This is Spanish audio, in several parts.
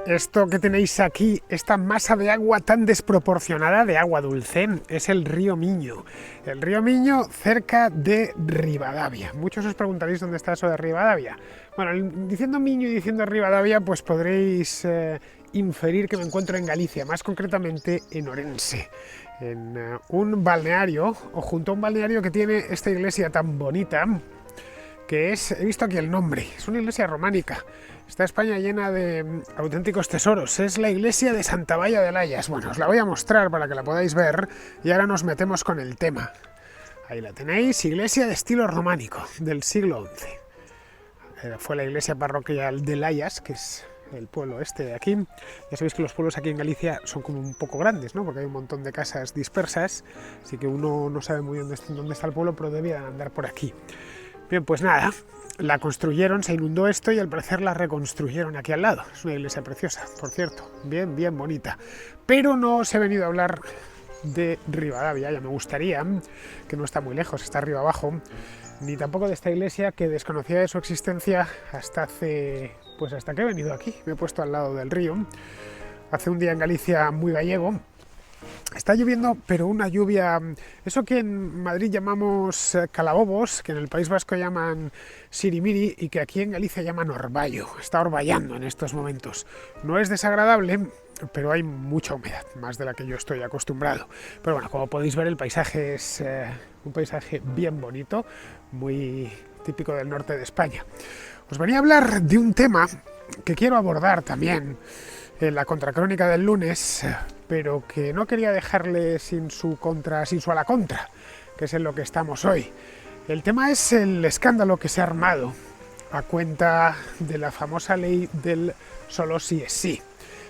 Esto que tenéis aquí, esta masa de agua tan desproporcionada de agua dulce, es el río Miño. El río Miño cerca de Ribadavia. Muchos os preguntaréis dónde está eso de Ribadavia. Bueno, diciendo Miño y diciendo Ribadavia, pues podréis inferir que me encuentro en Galicia, más concretamente en Orense, en un balneario, o junto a un balneario que tiene esta iglesia tan bonita, que es, he visto aquí el nombre, es una iglesia románica. Está España llena de auténticos tesoros. Es la iglesia de Santa Baia de Layas. Bueno, os la voy a mostrar para que la podáis ver y ahora nos metemos con el tema. Ahí la tenéis, iglesia de estilo románico del siglo XI. Fue la iglesia parroquial de Layas, que es el pueblo este de aquí. Ya sabéis que los pueblos aquí en Galicia son como un poco grandes, ¿no? Porque hay un montón de casas dispersas, así que uno no sabe muy bien dónde está el pueblo, pero debía andar por aquí. Bien, pues nada, la construyeron, se inundó esto y al parecer la reconstruyeron aquí al lado. Es una iglesia preciosa, por cierto, bien, bien bonita. Pero no os he venido a hablar de Ribadavia, ya me gustaría, que no está muy lejos, está arriba abajo, ni tampoco de esta iglesia que desconocía de su existencia hasta que he venido aquí. Me he puesto al lado del río. Hace un día en Galicia muy gallego. Está lloviendo, pero una lluvia, eso que en Madrid llamamos calabobos, que en el País Vasco llaman sirimiri y que aquí en Galicia llaman orvallo. Está orvallando en estos momentos. No es desagradable, pero hay mucha humedad, más de la que yo estoy acostumbrado. Pero bueno, como podéis ver, el paisaje es un paisaje bien bonito, muy típico del norte de España. Os venía a hablar de un tema que quiero abordar también en la contracrónica del lunes, pero que no quería dejarle sin su a la contra, que es en lo que estamos hoy. El tema es el escándalo que se ha armado a cuenta de la famosa ley del solo sí es sí.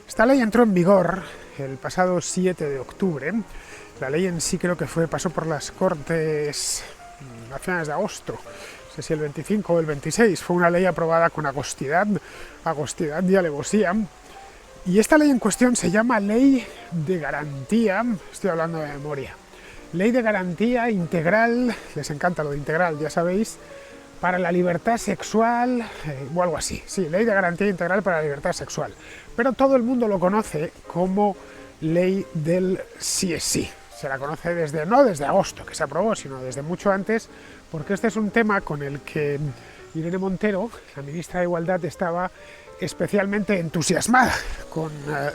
Esta ley entró en vigor el pasado 7 de octubre. La ley en sí creo que pasó por las Cortes a finales de agosto. No sé si el 25 o el 26. Fue una ley aprobada con agostidad y alevosía. Y esta ley en cuestión se llama Ley de Garantía, estoy hablando de memoria, Ley de Garantía Integral, les encanta lo de integral, ya sabéis, para la libertad sexual, o algo así, sí, Ley de Garantía Integral para la Libertad Sexual, pero todo el mundo lo conoce como Ley del sí es sí. Se la conoce no desde agosto, que se aprobó, sino desde mucho antes, porque este es un tema con el que Irene Montero, la ministra de Igualdad, estaba especialmente entusiasmada con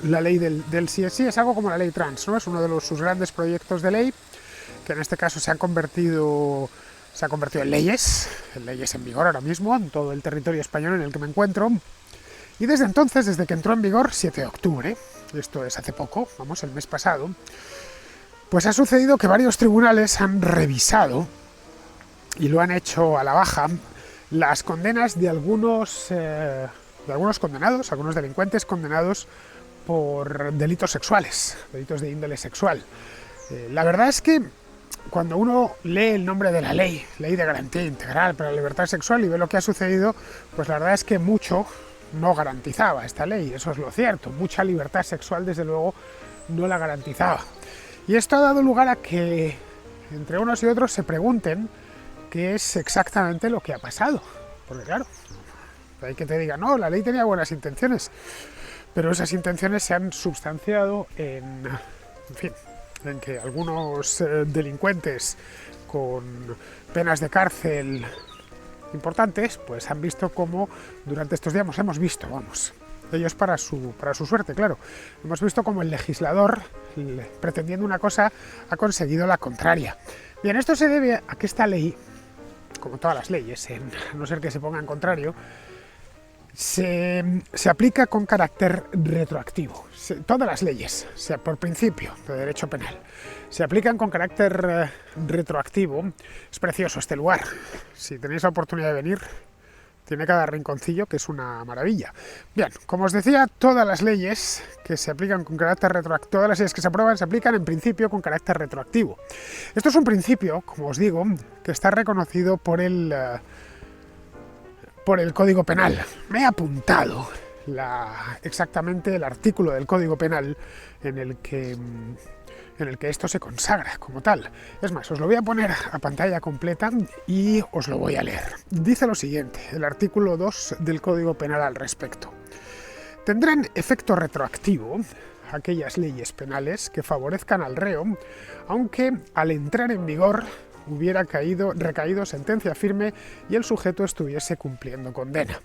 la ley del sí es sí. Es algo como la ley trans, ¿no? Es uno de sus grandes proyectos de ley, que en este caso se ha convertido en leyes en vigor ahora mismo en todo el territorio español en el que me encuentro. Y desde entonces, desde que entró en vigor, 7 de octubre, esto es hace poco, el mes pasado, pues ha sucedido que varios tribunales han revisado y lo han hecho a la baja las condenas de algunos condenados, algunos delincuentes condenados por delitos sexuales, delitos de índole sexual. La verdad es que cuando uno lee el nombre de la ley de garantía integral para la libertad sexual y ve lo que ha sucedido, pues la verdad es que mucho no garantizaba esta ley, eso es lo cierto, mucha libertad sexual desde luego no la garantizaba. Y esto ha dado lugar a que entre unos y otros se pregunten qué es exactamente lo que ha pasado, porque claro, hay que te diga, no, la ley tenía buenas intenciones, pero esas intenciones se han substanciado en que algunos delincuentes con penas de cárcel importantes, pues han visto cómo durante estos días hemos visto, ellos para su suerte, claro, hemos visto cómo el legislador, pretendiendo una cosa, ha conseguido la contraria. Bien, esto se debe a que esta ley, como todas las leyes, a no ser que se ponga en contrario, se aplica con carácter retroactivo. Todas las leyes, por principio de derecho penal, se aplican con carácter retroactivo. Es precioso este lugar. Si tenéis la oportunidad de venir, tiene cada rinconcillo que es una maravilla. Bien, como os decía, todas las leyes que se aplican con carácter retroactivo, todas las leyes que se aprueban se aplican en principio con carácter retroactivo. Esto es un principio, como os digo, que está reconocido por el Código Penal. Me he apuntado exactamente el artículo del Código Penal en el que esto se consagra como tal. Es más, os lo voy a poner a pantalla completa y os lo voy a leer. Dice lo siguiente, el artículo 2 del Código Penal al respecto. Tendrán efecto retroactivo aquellas leyes penales que favorezcan al reo, aunque al entrar en vigor hubiera recaído sentencia firme y el sujeto estuviese cumpliendo condena.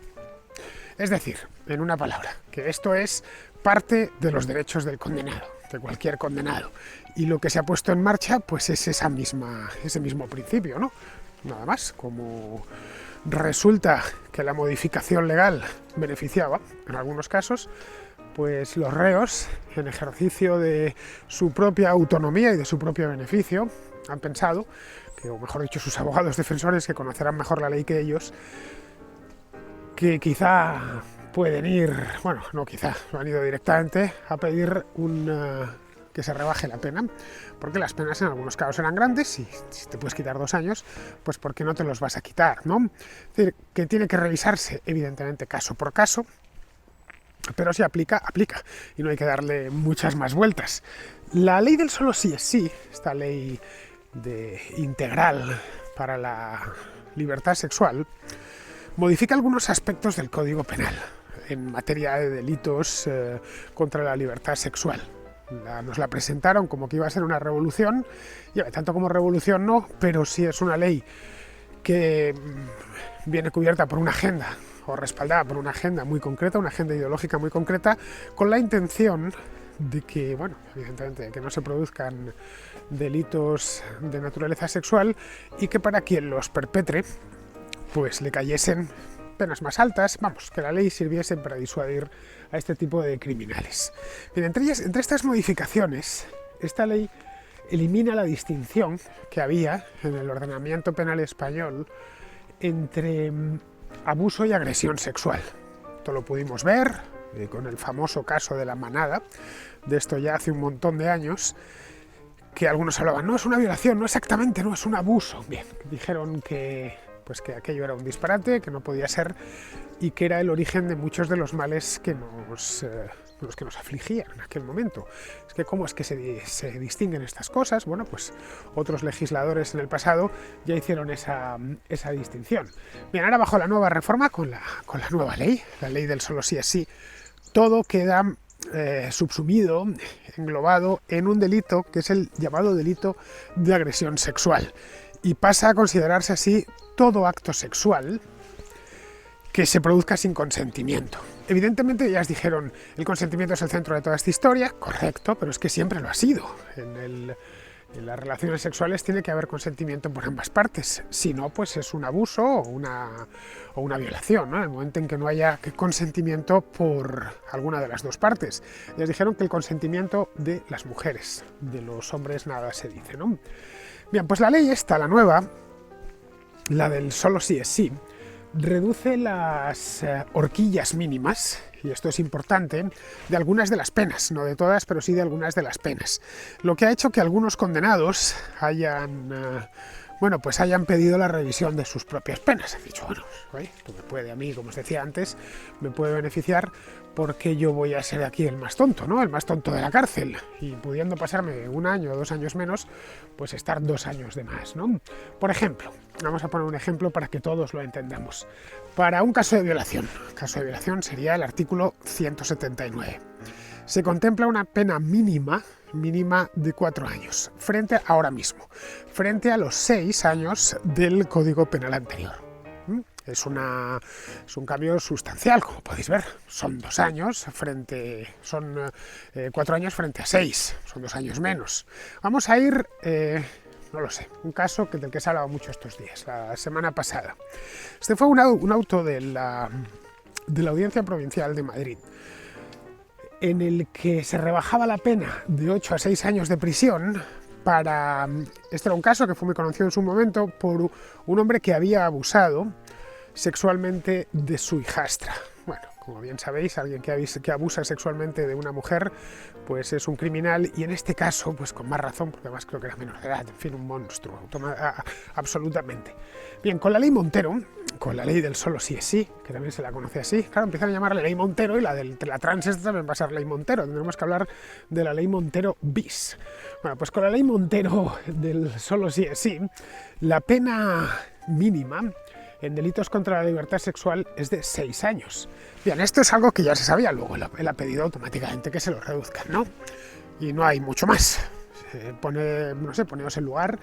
Es decir, en una palabra, que esto es parte de los derechos del condenado, de cualquier condenado. Y lo que se ha puesto en marcha, pues es ese mismo principio, ¿no? Nada más, como resulta que la modificación legal beneficiaba, en algunos casos, pues los reos, en ejercicio de su propia autonomía y de su propio beneficio, han pensado, o mejor dicho, sus abogados defensores, que conocerán mejor la ley que ellos, que quizá pueden ir, bueno, no quizá, lo han ido directamente a pedir que se rebaje la pena, porque las penas en algunos casos eran grandes y si te puedes quitar 2 años, pues ¿por qué no te los vas a quitar, no? Es decir, que tiene que revisarse, evidentemente, caso por caso, pero si aplica, aplica, y no hay que darle muchas más vueltas. La ley del solo sí es sí, esta ley integral para la libertad sexual, modifica algunos aspectos del Código Penal en materia de delitos contra la libertad sexual. Nos la presentaron como que iba a ser una revolución, y tanto como revolución no, pero sí es una ley que viene cubierta por una agenda, o respaldada por una agenda muy concreta, una agenda ideológica muy concreta, con la intención de que, bueno, evidentemente, que no se produzcan delitos de naturaleza sexual y que para quien los perpetre, pues le cayesen penas más altas, vamos, que la ley sirviese para disuadir a este tipo de criminales. Bien, entre estas modificaciones, esta ley elimina la distinción que había en el ordenamiento penal español entre abuso y agresión sexual. Esto lo pudimos ver con el famoso caso de La Manada, de esto ya hace un montón de años, que algunos hablaban, no es una violación, no exactamente, no es un abuso. Bien, dijeron que aquello era un disparate, que no podía ser y que era el origen de muchos de los males que nos afligían en aquel momento. Es que cómo es que se distinguen estas cosas. Bueno, pues otros legisladores en el pasado ya hicieron esa distinción. Bien, ahora bajo la nueva reforma, con la nueva ley, la ley del solo sí es sí, todo queda subsumido, englobado en un delito que es el llamado delito de agresión sexual, y pasa a considerarse así todo acto sexual que se produzca sin consentimiento. Evidentemente, ya os dijeron, el consentimiento es el centro de toda esta historia, correcto, pero es que siempre lo ha sido. En las relaciones sexuales tiene que haber consentimiento por ambas partes, si no, pues es un abuso o una violación, ¿no? En el momento en que no haya consentimiento por alguna de las dos partes. Ya os dijeron que el consentimiento de las mujeres, de los hombres nada se dice, ¿no? Bien, pues la ley esta, la nueva, la del solo sí es sí, reduce las horquillas mínimas, y esto es importante, de algunas de las penas, no de todas, pero sí de algunas de las penas. Lo que ha hecho que algunos condenados hayan pedido la revisión de sus propias penas. Han dicho, bueno, esto me puede a mí, como os decía antes, me puede beneficiar porque yo voy a ser aquí el más tonto, ¿no? El más tonto de la cárcel. Y pudiendo pasarme 1 año o 2 años menos, pues estar 2 años de más, ¿no? Por ejemplo, vamos a poner un ejemplo para que todos lo entendamos. Para un caso de violación, el caso de violación sería el artículo 179. Se contempla una pena mínima de 4 años, ahora mismo, frente a los 6 años del Código Penal anterior. Es un cambio sustancial, como podéis ver. Son 2 años son 4 años frente a 6, son 2 años menos. Vamos a ir, no lo sé, un caso del que se ha hablado mucho estos días, la semana pasada. Este fue un auto de la Audiencia Provincial de Madrid, en el que se rebajaba la pena de 8 a 6 años de prisión este era un caso que fue muy conocido en su momento por un hombre que había abusado sexualmente de su hijastra. Bueno, como bien sabéis, alguien que abusa sexualmente de una mujer, pues es un criminal, y en este caso, pues con más razón, porque además creo que era menor de edad, en fin, un monstruo, absolutamente. Bien, con la ley Montero, con la ley del solo sí es sí, que también se la conoce así, claro, empiezan a llamarle ley Montero, y la trans esta también va a ser ley Montero, tendremos que hablar de la ley Montero bis. Bueno, pues con la ley Montero del solo sí es sí, la pena mínima en delitos contra la libertad sexual es de 6 años. Bien, esto es algo que ya se sabía, luego él ha pedido automáticamente que se lo reduzcan, ¿no? Y no hay mucho más. Poneos en lugar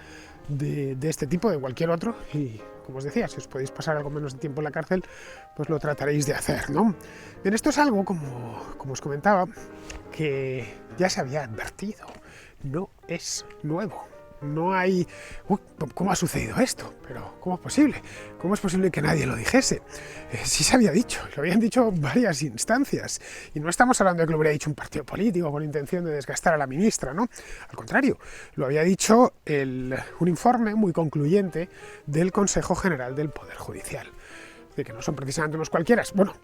de este tipo, de cualquier otro, y como os decía, si os podéis pasar algo menos de tiempo en la cárcel, pues lo trataréis de hacer, ¿no? Bien, esto es algo, como os comentaba, que ya se había advertido, no es nuevo. No hay... ¿Cómo ha sucedido esto? Pero ¿cómo es posible? ¿Cómo es posible que nadie lo dijese? Sí se había dicho, lo habían dicho varias instancias. Y no estamos hablando de que lo hubiera dicho un partido político con intención de desgastar a la ministra, ¿no? Al contrario, lo había dicho un informe muy concluyente del Consejo General del Poder Judicial. De que no son precisamente unos cualquiera, bueno,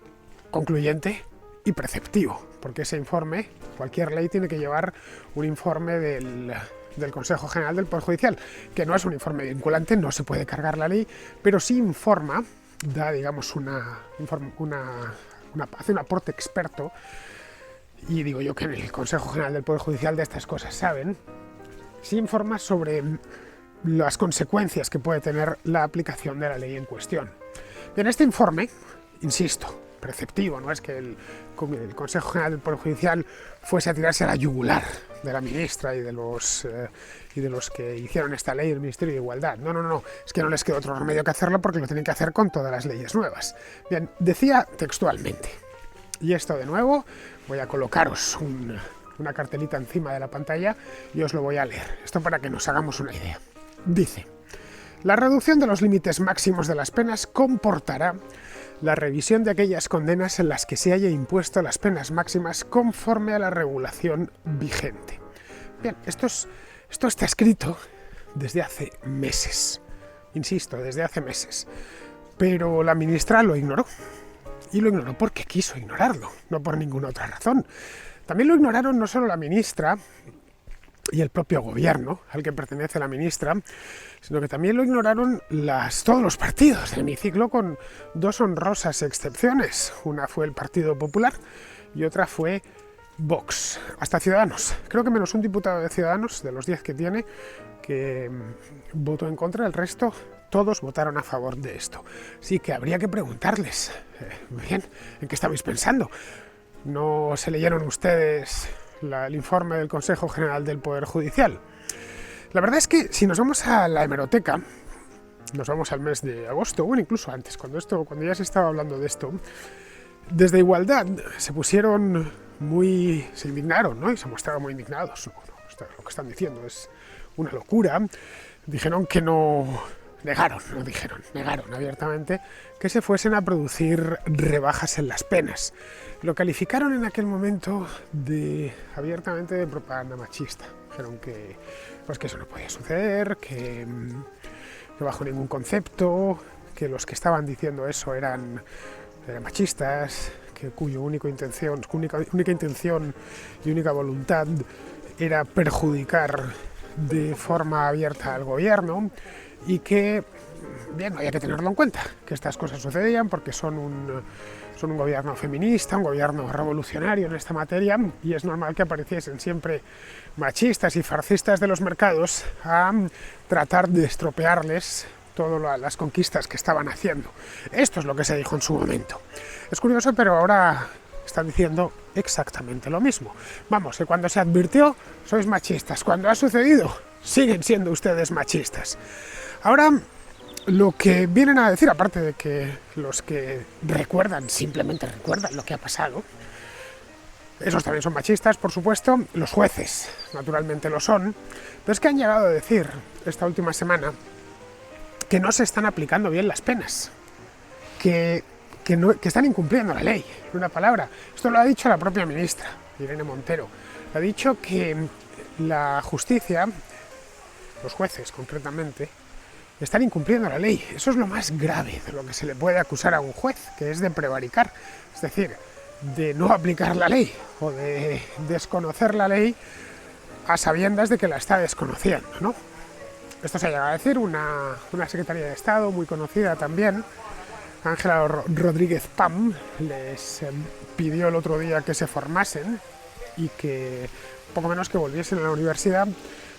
concluyente y preceptivo, porque ese informe, cualquier ley tiene que llevar un informe del Consejo General del Poder Judicial, que no es un informe vinculante, no se puede cargar la ley, pero sí informa, da, digamos, hace un aporte experto, y digo yo que en el Consejo General del Poder Judicial de estas cosas saben, sí informa sobre las consecuencias que puede tener la aplicación de la ley en cuestión. En este informe, insisto, preceptivo, no es que el Consejo General del Poder Judicial fuese a tirarse a la yugular de la ministra y de los que hicieron esta ley del Ministerio de Igualdad. No, es que no les queda otro remedio que hacerlo porque lo tienen que hacer con todas las leyes nuevas. Bien, decía textualmente, y esto de nuevo, voy a colocaros una cartelita encima de la pantalla y os lo voy a leer, esto para que nos hagamos una idea. Dice: la reducción de los límites máximos de las penas comportará la revisión de aquellas condenas en las que se haya impuesto las penas máximas conforme a la regulación vigente. Bien, esto está escrito desde hace meses, insisto, desde hace meses, pero la ministra lo ignoró, y lo ignoró porque quiso ignorarlo, no por ninguna otra razón. También lo ignoraron no solo la ministra y el propio gobierno al que pertenece la ministra, sino que también lo ignoraron todos los partidos del hemiciclo, con dos honrosas excepciones. Una fue el Partido Popular y otra fue Vox, hasta Ciudadanos. Creo que menos un diputado de Ciudadanos, de los 10 que tiene, que votó en contra. El resto, todos votaron a favor de esto. Sí que habría que preguntarles, bien, ¿en qué estabais pensando? ¿No se leyeron ustedes el informe del Consejo General del Poder Judicial? La verdad es que si nos vamos a la hemeroteca, nos vamos al mes de agosto, bueno, incluso antes, cuando ya se estaba hablando de esto, desde Igualdad se indignaron, ¿no? Y se mostraron muy indignados. Lo que están diciendo es una locura. Dijeron que negaron abiertamente que se fuesen a producir rebajas en las penas. Lo calificaron en aquel momento abiertamente de propaganda machista. Dijeron que eso no podía suceder, que bajo ningún concepto, que los que estaban diciendo eso eran machistas, cuya única intención y única voluntad era perjudicar de forma abierta al gobierno, y que, bien, había que tenerlo en cuenta, que estas cosas sucedían porque son un gobierno feminista, un gobierno revolucionario en esta materia, y es normal que apareciesen siempre machistas y fascistas de los mercados a tratar de estropearles todas las conquistas que estaban haciendo. Esto es lo que se dijo en su momento. Es curioso, pero ahora están diciendo exactamente lo mismo. Vamos, que cuando se advirtió, sois machistas. Cuando ha sucedido, siguen siendo ustedes machistas. Ahora, lo que vienen a decir, aparte de que los que simplemente recuerdan lo que ha pasado, esos también son machistas, por supuesto, los jueces, naturalmente lo son, pero es que han llegado a decir esta última semana que no se están aplicando bien las penas, que están incumpliendo la ley, en una palabra. Esto lo ha dicho la propia ministra, Irene Montero. Ha dicho que la justicia, los jueces concretamente, están incumpliendo la ley. Eso es lo más grave de lo que se le puede acusar a un juez, que es de prevaricar, es decir, de no aplicar la ley o de desconocer la ley a sabiendas de que la está desconociendo, ¿no? Esto se ha llegado a decir una secretaria de Estado muy conocida también, Ángela Rodríguez Pam, les pidió el otro día que se formasen y que poco menos que volviesen a la universidad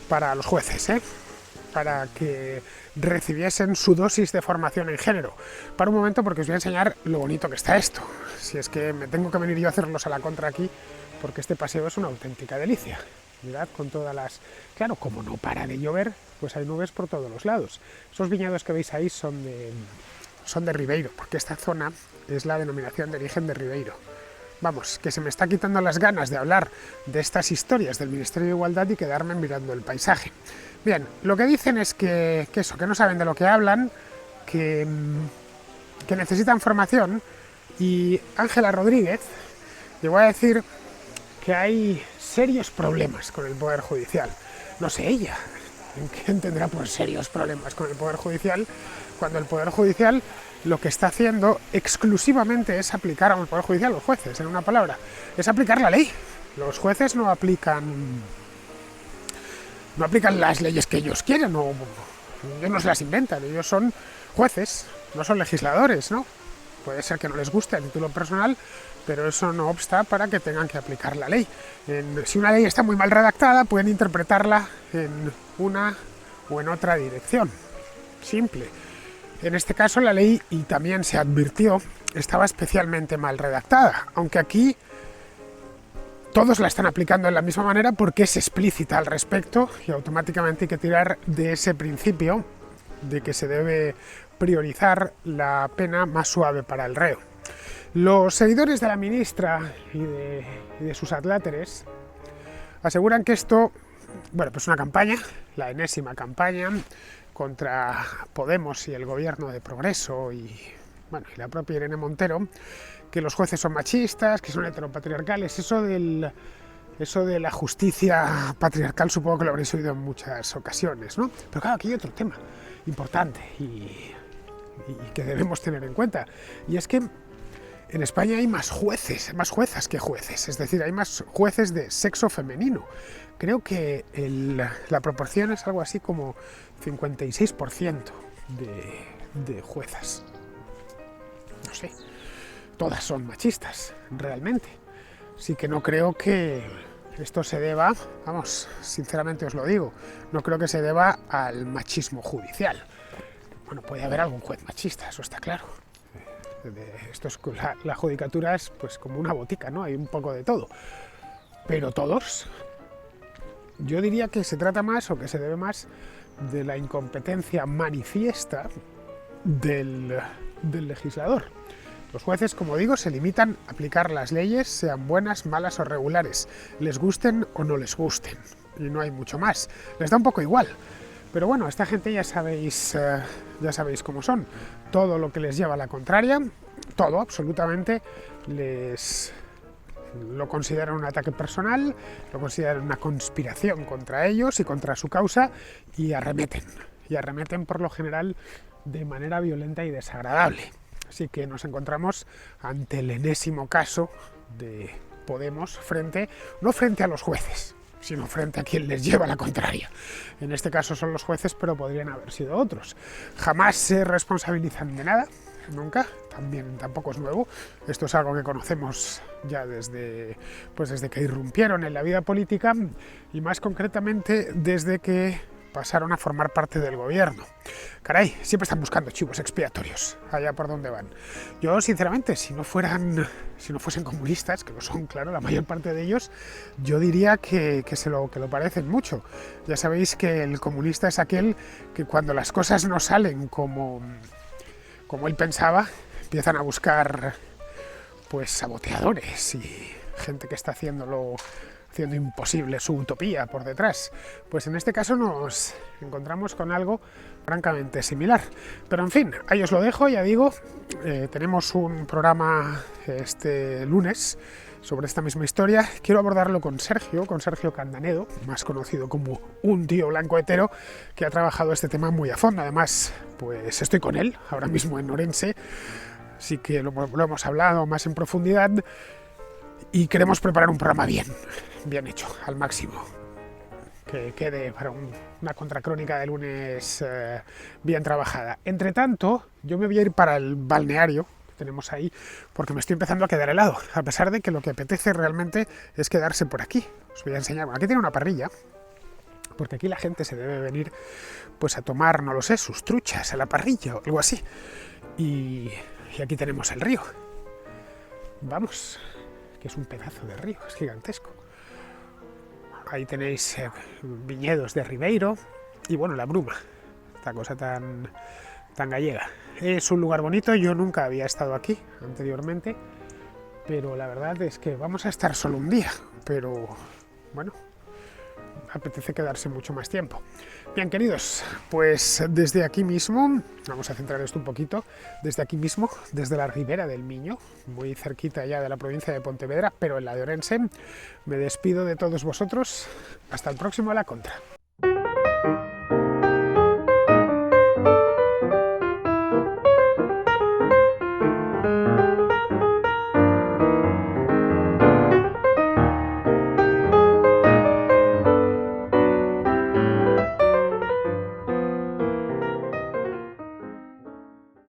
para los jueces, para que recibiesen su dosis de formación en género. Para un momento, porque os voy a enseñar lo bonito que está esto. Si es que me tengo que venir yo a hacerlos a la contra aquí, porque este paseo es una auténtica delicia. Mirad, con todas las... Claro, como no para de llover, pues hay nubes por todos los lados. Esos viñedos que veis ahí son de Ribeiro, porque esta zona es la denominación de origen de Ribeiro. Vamos, que se me está quitando las ganas de hablar de estas historias del Ministerio de Igualdad y quedarme mirando el paisaje. Bien, lo que dicen es que no saben de lo que hablan, que necesitan formación, y Ángela Rodríguez llegó a decir que hay serios problemas con el Poder Judicial. No sé ella, ¿quién tendrá por serios problemas con el Poder Judicial? Cuando el Poder Judicial lo que está haciendo exclusivamente es aplicar al Poder Judicial, los jueces, en una palabra, es aplicar la ley. Los jueces no aplican las leyes que ellos quieren, ellos no se las inventan, ellos son jueces, no son legisladores, ¿no? Puede ser que no les guste a título personal, pero eso no obsta para que tengan que aplicar la ley. Si una ley está muy mal redactada, pueden interpretarla en una o en otra dirección. Simple. En este caso la ley, y también se advirtió, estaba especialmente mal redactada, aunque aquí todos la están aplicando de la misma manera porque es explícita al respecto y automáticamente hay que tirar de ese principio de que se debe priorizar la pena más suave para el reo. Los seguidores de la ministra y de sus adláteres aseguran que esto, bueno, pues una campaña, la enésima campaña contra Podemos y el gobierno de Progreso y la propia Irene Montero, que los jueces son machistas, que son heteropatriarcales. Eso de la justicia patriarcal supongo que lo habréis oído en muchas ocasiones, ¿no? Pero claro, aquí hay otro tema importante y que debemos tener en cuenta, y es que en España hay más juezas que jueces, es decir, hay más jueces de sexo femenino. Creo que la proporción es algo así como 56% de juezas. No sé, todas son machistas, realmente. Así que no creo que esto se deba, vamos, sinceramente os lo digo, no creo que se deba al machismo judicial. Bueno, puede haber algún juez machista, eso está claro. La judicatura es pues como una botica, ¿no? Hay un poco de todo. Pero todos, yo diría que se trata más o que se debe más de la incompetencia manifiesta del legislador. Los jueces, como digo, se limitan a aplicar las leyes, sean buenas, malas o regulares, les gusten o no les gusten, y no hay mucho más. Les da un poco igual. Pero bueno, esta gente ya sabéis cómo son. Todo lo que les lleva a la contraria, todo absolutamente, lo consideran un ataque personal, lo consideran una conspiración contra ellos y contra su causa, y arremeten por lo general de manera violenta y desagradable. Así que nos encontramos ante el enésimo caso de Podemos no frente a los jueces, sino frente a quien les lleva la contraria. En este caso son los jueces, pero podrían haber sido otros. Jamás se responsabilizan de nada, nunca, tampoco es nuevo. Esto es algo que conocemos ya desde que irrumpieron en la vida política, y más concretamente desde que pasaron a formar parte del gobierno. Caray, siempre están buscando chivos expiatorios, allá por donde van. Yo, sinceramente, si no fuesen comunistas, que lo son, claro, la mayor parte de ellos, yo diría que lo parecen mucho. Ya sabéis que el comunista es aquel que cuando las cosas no salen como él pensaba, empiezan a buscar pues saboteadores y gente que está haciendo imposible su utopía por detrás. Pues en este caso nos encontramos con algo francamente similar. Pero en fin, ahí os lo dejo, ya digo, tenemos un programa este lunes sobre esta misma historia. Quiero abordarlo con Sergio Candanedo, más conocido como un tío blanco hetero, que ha trabajado este tema muy a fondo. Además, pues estoy con él ahora mismo en Orense, así que lo hemos hablado más en profundidad y queremos preparar un programa bien hecho, al máximo, que quede para una contracrónica de lunes bien trabajada. Entre tanto, yo me voy a ir para el balneario que tenemos ahí, porque me estoy empezando a quedar helado, a pesar de que lo que apetece realmente es quedarse por aquí. Os voy a enseñar, bueno, aquí tiene una parrilla, porque aquí la gente se debe venir pues a tomar, no lo sé, sus truchas a la parrilla o algo así. Y aquí tenemos el río. Vamos, que es un pedazo de río, es gigantesco. Ahí tenéis viñedos de Ribeiro y bueno, la Bruma, esta cosa tan gallega. Es un lugar bonito, yo nunca había estado aquí anteriormente, pero la verdad es que vamos a estar solo un día, pero bueno, apetece quedarse mucho más tiempo. Bien, queridos, pues desde aquí mismo, vamos a centrar esto un poquito, desde aquí mismo, desde la Ribera del Miño, muy cerquita ya de la provincia de Pontevedra, pero en la de Orense, me despido de todos vosotros. Hasta el próximo A la Contra.